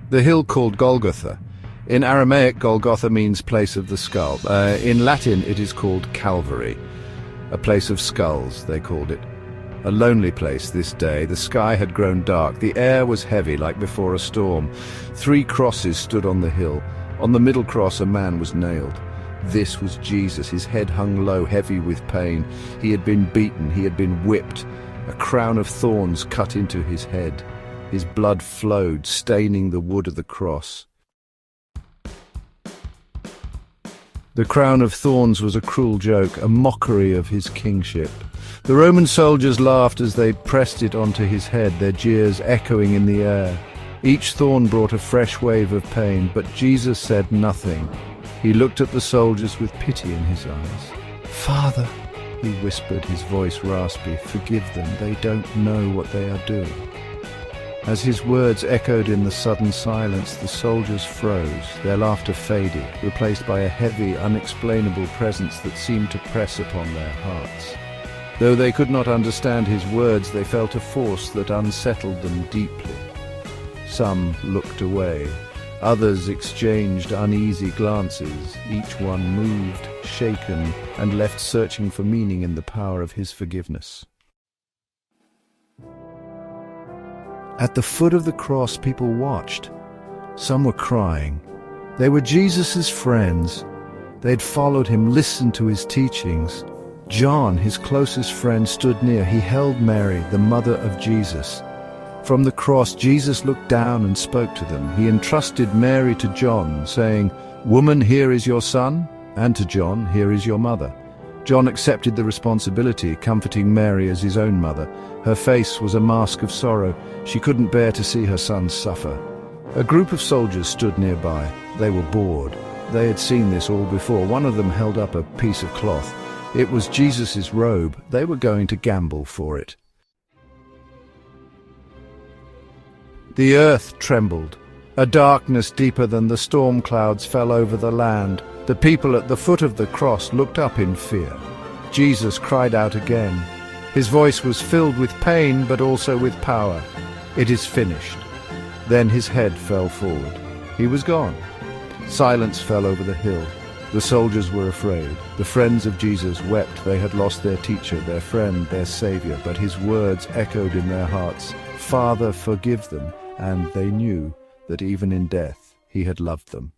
The hill called Golgotha. In Aramaic, Golgotha means place of the skull. In Latin, it is called Calvary. A place of skulls, they called it. A lonely place this day. The sky had grown dark. The air was heavy, like before a storm. 3 crosses stood on the hill. On the middle cross, a man was nailed. This was Jesus. His head hung low, heavy with pain. He had been beaten. He had been whipped. A crown of thorns cut into his head. His blood flowed, staining the wood of the cross. The crown of thorns was a cruel joke, a mockery of his kingship. The Roman soldiers laughed as they pressed it onto his head, their jeers echoing in the air. Each thorn brought a fresh wave of pain, but Jesus said nothing. He looked at the soldiers with pity in his eyes. "Father," he whispered, his voice raspy, "forgive them, they don't know what they are doing." As his words echoed in the sudden silence, the soldiers froze. Their laughter faded, replaced by a heavy, unexplainable presence that seemed to press upon their hearts. Though they could not understand his words, they felt a force that unsettled them deeply. Some looked away. Others exchanged uneasy glances. Each one moved, shaken, and left searching for meaning in the power of his forgiveness. At the foot of the cross, people watched. Some were crying. They were Jesus' friends. They'd followed him, listened to his teachings. John, his closest friend, stood near. He held Mary, the mother of Jesus. From the cross, Jesus looked down and spoke to them. He entrusted Mary to John, saying, "Woman, here is your son," and to John, "Here is your mother." John accepted the responsibility, comforting Mary as his own mother. Her face was a mask of sorrow. She couldn't bear to see her son suffer. A group of soldiers stood nearby. They were bored. They had seen this all before. One of them held up a piece of cloth. It was Jesus' robe. They were going to gamble for it. The earth trembled. A darkness deeper than the storm clouds fell over the land. The people at the foot of the cross looked up in fear. Jesus cried out again. His voice was filled with pain, but also with power. "It is finished." Then his head fell forward. He was gone. Silence fell over the hill. The soldiers were afraid. The friends of Jesus wept. They had lost their teacher, their friend, their savior, but his words echoed in their hearts. "Father, forgive them." And they knew that even in death he had loved them.